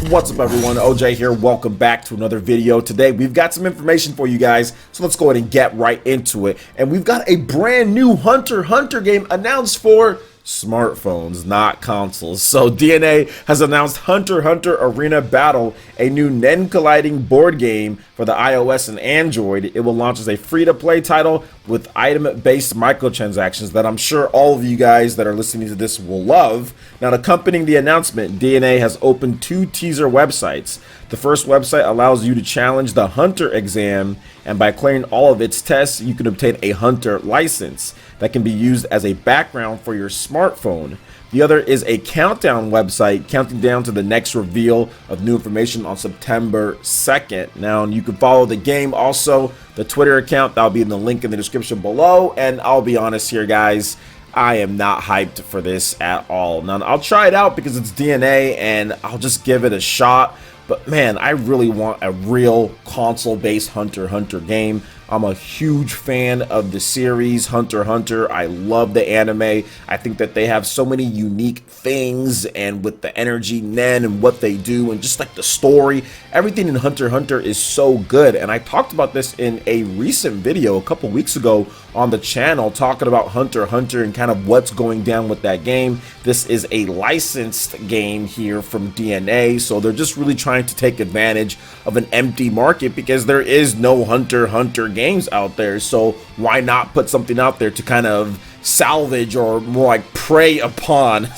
What's up everyone, OJ here, welcome back to another video. Today we've got some information for you guys, so let's go ahead and get right into it. And we've got a brand new Hunter x Hunter game announced for smartphones, not consoles. So DNA has announced Hunter x Hunter Arena Battle, a new NEN colliding board game for the iOS and Android. It will launch as a free-to-play title with item-based microtransactions that I'm sure all of you guys that are listening to this will love. Now, accompanying the announcement, DNA has opened 2 teaser websites. The first website allows you to challenge the Hunter exam, and by clearing all of its tests, you can obtain a Hunter license that can be used as a background for your smartphone. The other is a countdown website counting down to the next reveal of new information on September 2nd. Now, you can follow the game, also the Twitter account, that'll be in the link in the description below. And I'll be honest here, guys, I am not hyped for this at all. Now, I'll try it out because it's DNA and I'll just give it a shot. But man, I really want a real console-based Hunter x Hunter game. I'm a huge fan of the series Hunter x Hunter. I love the anime. I think that they have so many unique things, and with the energy NEN and what they do and just like the story, everything in Hunter x Hunter is so good. And I talked about this in a recent video a couple weeks ago on the channel, talking about Hunter x Hunter and kind of what's going down with that game. This is a licensed game here from DNA, so they're just really trying to take advantage of an empty market because there is no Hunter x Hunter games out there. So why not put something out there to kind of salvage, or more like prey upon the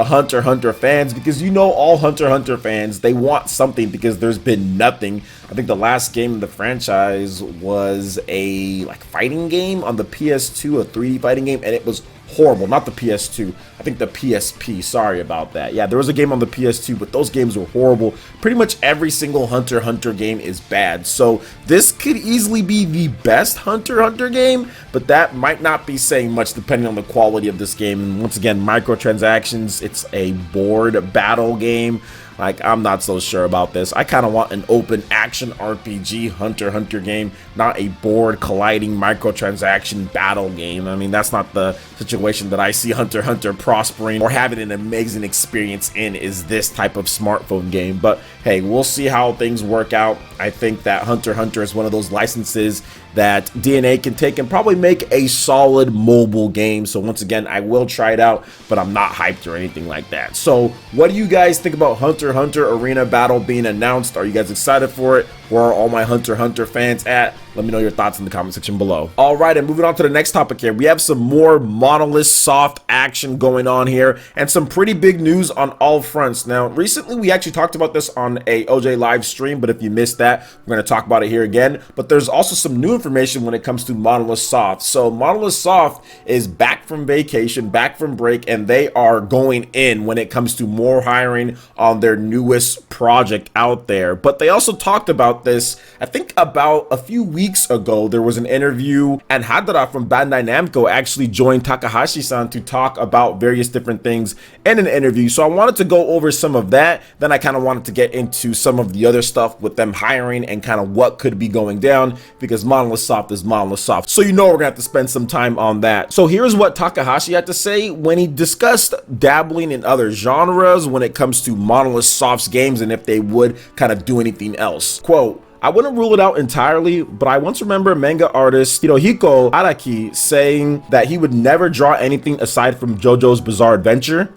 Hunter x Hunter fans, because you know all Hunter x Hunter fans, they want something because there's been nothing. I think the last game in the franchise was a fighting game on the PS2, a 3D fighting game, and it was horrible. Not the PS2, I think the PSP, sorry about that. Yeah, there was a game on the PS2, but those games were horrible. Pretty much every single Hunter x Hunter game is bad, so this could easily be the best Hunter x Hunter game, but that might not be saying much depending on the quality of this game. And once again, microtransactions, it's a board battle game. I'm not so sure about this. I kind of want an open action RPG Hunter x Hunter game, not a board colliding microtransaction battle game. I mean, that's not the situation that I see Hunter x Hunter prospering or having an amazing experience in, is this type of smartphone game. But hey, we'll see how things work out. I think that Hunter x Hunter is one of those licenses that DNA can take and probably make a solid mobile game. So once again, I will try it out, but I'm not hyped or anything like that. So what do you guys think about Hunter x Hunter Arena Battle being announced? Are you guys excited for it? Where are all my Hunter x Hunter fans at? Let me know your thoughts in the comment section below. All right, and moving on to the next topic here, we have some more Monolith Soft action going on here, and some pretty big news on all fronts. Now, recently we actually talked about this on a OJ live stream, but if you missed that, we're going to talk about it here again. But there's also some new information when it comes to Monolith Soft. So Monolith Soft is back from vacation, back from break, and they are going in when it comes to more hiring on their newest project out there. But they also talked about this, I think about a few weeks ago. There was an interview, and Hadara from Bandai Namco actually joined Takahashi-san to talk about various different things in an interview. So I wanted to go over some of that. Then I kind of wanted to get into some of the other stuff with them hiring and kind of what could be going down, because Monolith Soft is Monolith Soft. So you know we're gonna have to spend some time on that. So here's what Takahashi had to say when he discussed dabbling in other genres when it comes to Monolith Soft's games and if they would kind of do anything else. Quote, "I wouldn't rule it out entirely, but I once remember manga artist Hirohiko Araki saying that he would never draw anything aside from JoJo's Bizarre Adventure.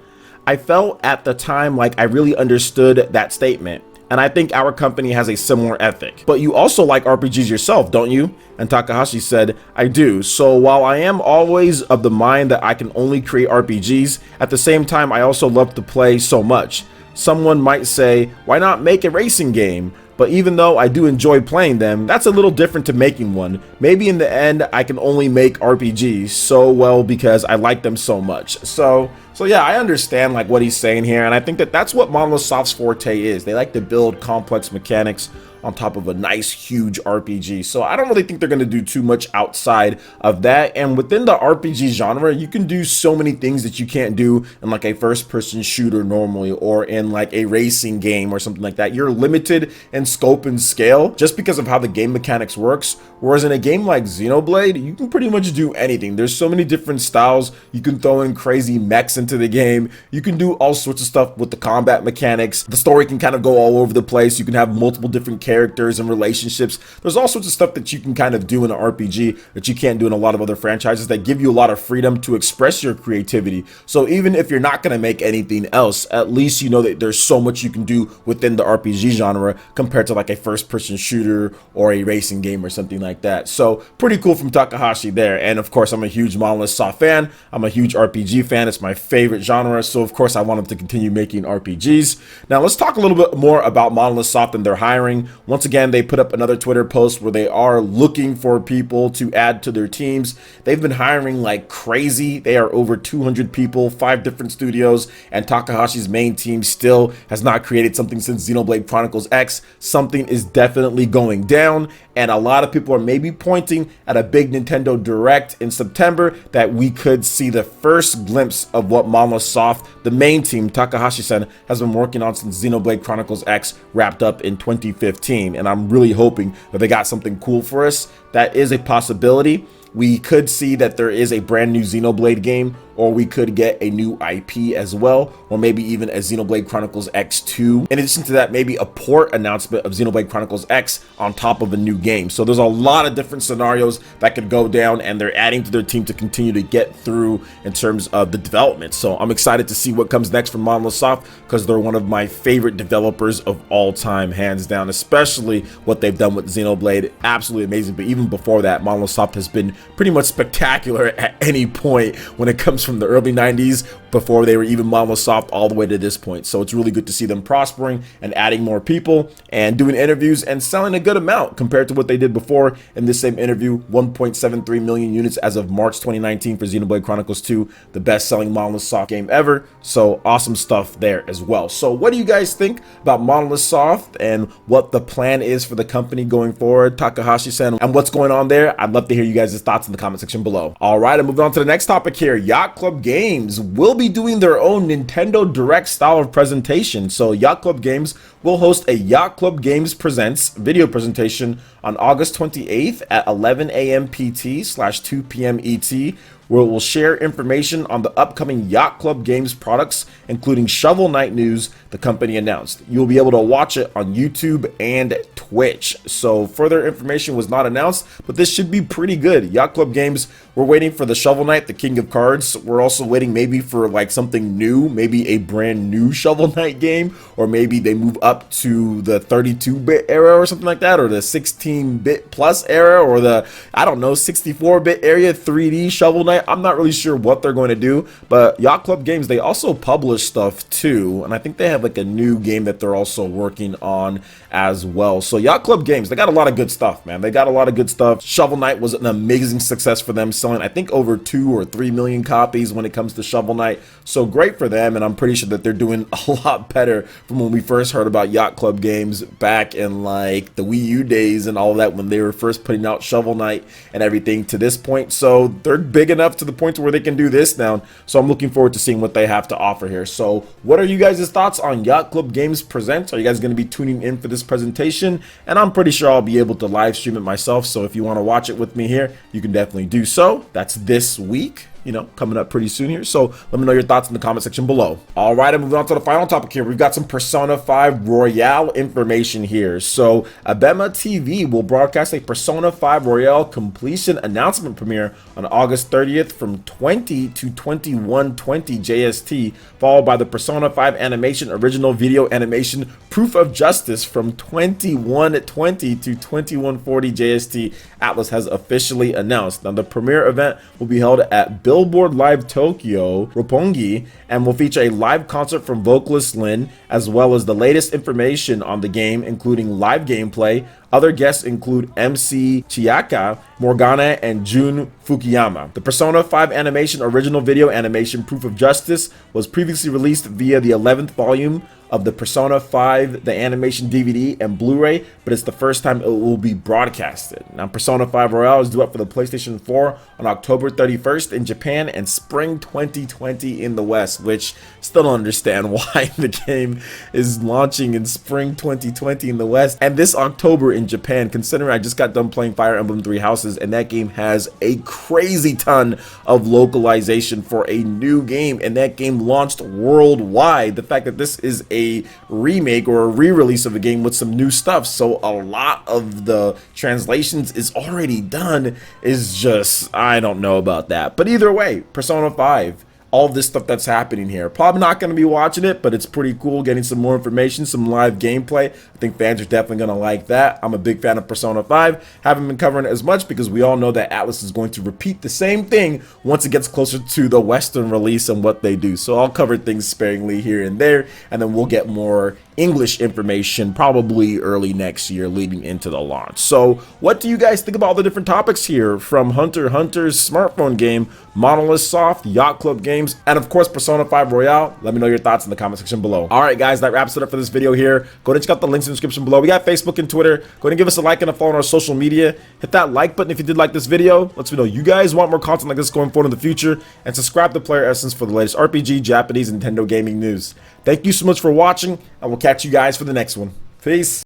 I felt at the time like I really understood that statement, and I think our company has a similar ethic. But you also like RPGs yourself, don't you?" And Takahashi said, "I do. So while I am always of the mind that I can only create RPGs, at the same time I also love to play so much. Someone might say, why not make a racing game? But even though I do enjoy playing them, that's a little different to making one. Maybe in the end, I can only make RPGs so well because I like them so much." So yeah, I understand what he's saying here, and I think that that's what Monolith Soft's forte is. They like to build complex mechanics on top of a nice huge RPG. So I don't really think they're going to do too much outside of that. And within the RPG genre, you can do so many things that you can't do in a first person shooter normally, or in a racing game or something like that. You're limited in scope and scale just because of how the game mechanics works, Whereas in a game like Xenoblade, you can pretty much do anything. There's so many different styles. You can throw in crazy mechs into the game. You can do all sorts of stuff with the combat mechanics. The story can kind of go all over the place. You can have multiple different characters and relationships. There's all sorts of stuff that you can kind of do in an RPG that you can't do in a lot of other franchises that give you a lot of freedom to express your creativity. So even if you're not going to make anything else, at least you know that there's so much you can do within the RPG genre compared to like a first-person shooter or a racing game or something like that. So pretty cool from Takahashi there. And of course, I'm a huge Monolith Soft fan. I'm a huge RPG fan. It's my favorite genre. So of course, I want them to continue making RPGs. Now let's talk a little bit more about Monolith Soft and their hiring. Once again, they put up another Twitter post where they are looking for people to add to their teams. They've been hiring like crazy. They are over 200 people, 5 different studios, and Takahashi's main team still has not created something since Xenoblade Chronicles X. Something is definitely going down, and a lot of people are maybe pointing at a big Nintendo Direct in September that we could see the first glimpse of what Monolith Soft, the main team, Takahashi-san, has been working on since Xenoblade Chronicles X wrapped up in 2015. And I'm really hoping that they got something cool for us. That is a possibility. We could see that there is a brand new Xenoblade game, or we could get a new IP as well, or maybe even a Xenoblade Chronicles X2. In addition to that, maybe a port announcement of Xenoblade Chronicles X on top of a new game. So there's a lot of different scenarios that could go down, and they're adding to their team to continue to get through in terms of the development. So I'm excited to see what comes next from Monolith Soft, because they're one of my favorite developers of all time, hands down, especially what they've done with Xenoblade. Absolutely amazing. But even before that, Monolith Soft has been pretty much spectacular at any point when it comes from the early 90s, before they were even Monolith Soft, all the way to this point. So it's really good to see them prospering and adding more people and doing interviews and selling a good amount compared to what they did before. In this same interview, 1.73 million units as of March 2019 for Xenoblade Chronicles 2, the best-selling Monolith Soft game ever. So awesome stuff there as well. So what do you guys think about Monolith Soft and what the plan is for the company going forward, Takahashi-san, and what's going on there? I'd love to hear you guys' thoughts in the comment section below. All right, I'm moving on to the next topic here. Yacht Club Games will be doing their own Nintendo Direct style of presentation. So Yacht Club Games will host a Yacht Club Games Presents video presentation on August 28th at 11 a.m. PT/2 p.m. ET, where it will share information on the upcoming Yacht Club Games products, including Shovel Knight news the company announced. You'll be able to watch it on YouTube and Twitch. So further information was not announced, but this should be pretty good. Yacht Club Games, we're waiting for the Shovel Knight, the King of Cards. We're also waiting maybe for like something new, maybe a brand new Shovel Knight game, or maybe they move up to the 32-bit era or something like that, or the 16-bit plus era, or the, I don't know, 64-bit area 3D Shovel Knight. I'm not really sure what they're going to do, but Yacht Club Games, they also publish stuff too, and I think they have like a new game that they're also working on as well. So Yacht Club Games, they got a lot of good stuff, man. They got a lot of good stuff. Shovel Knight was an amazing success for them, selling I think over 2 or 3 million copies when it comes to Shovel Knight. So great for them, and I'm pretty sure that they're doing a lot better from when we first heard about Yacht Club Games back in like the Wii U days and all of that, when they were first putting out Shovel Knight and everything to this point. So they're big enough to the point where they can do this now. So I'm looking forward to seeing what they have to offer here. So what are you guys' thoughts on Yacht Club Games Presents? Are you guys going to be tuning in for this presentation? And I'm pretty sure I'll be able to live stream it myself. So if you want to watch it with me here, you can definitely do so. That's this week, you know, coming up pretty soon here. So let me know your thoughts in the comment section below. All right, I'm moving on to the final topic here. We've got some Persona 5 Royale information here. So Abema TV will broadcast a Persona 5 Royale completion announcement premiere on August 30th from 20 to 21:20 JST, followed by the Persona 5 animation original video animation Proof of Justice from 21:20 to 21:40 JST. Atlus has officially announced. Now the premiere event will be held at Billboard Live Tokyo, Roppongi, and will feature a live concert from vocalist Lin, as well as the latest information on the game, including live gameplay. Other guests include MC Chiaka, Morgana, and Jun Fukuyama. The Persona 5 animation original video animation Proof of Justice was previously released via the 11th volume of the Persona 5, the animation DVD and Blu-ray, but it's the first time it will be broadcasted. Now, Persona 5 Royale is due up for the PlayStation 4 on October 31st in Japan and spring 2020 in the West, which still don't understand why the game is launching in spring 2020 in the West and this October in in Japan, considering I just got done playing Fire Emblem Three Houses, and that game has a crazy ton of localization for a new game, and that game launched worldwide. The fact that this is a remake or a re-release of a game with some new stuff, so a lot of the translations is already done, is just, I don't know about that. But either way, Persona 5, all this stuff that's happening here. Probably not going to be watching it, but it's pretty cool getting some more information, some live gameplay. I think fans are definitely going to like that. I'm a big fan of Persona 5. Haven't been covering it as much because we all know that Atlus is going to repeat the same thing once it gets closer to the Western release and what they do. So I'll cover things sparingly here and there, and then we'll get more English information probably early next year leading into the launch. So what do you guys think about all the different topics here, from Hunter x Hunter's smartphone game, Monolith Soft, Yacht Club Games, and of course Persona 5 Royale? Let me know your thoughts in the comment section below. Alright guys, that wraps it up for this video here. Go ahead and check out the links in the description below. We got Facebook and Twitter. Go ahead and give us a like and a follow on our social media. Hit that like button if you did like this video. Let me know you guys want more content like this going forward in the future, and subscribe to PlayerEssence for the latest RPG, Japanese, and Nintendo gaming news. Thank you so much for watching, and we'll catch you guys for the next one. Peace.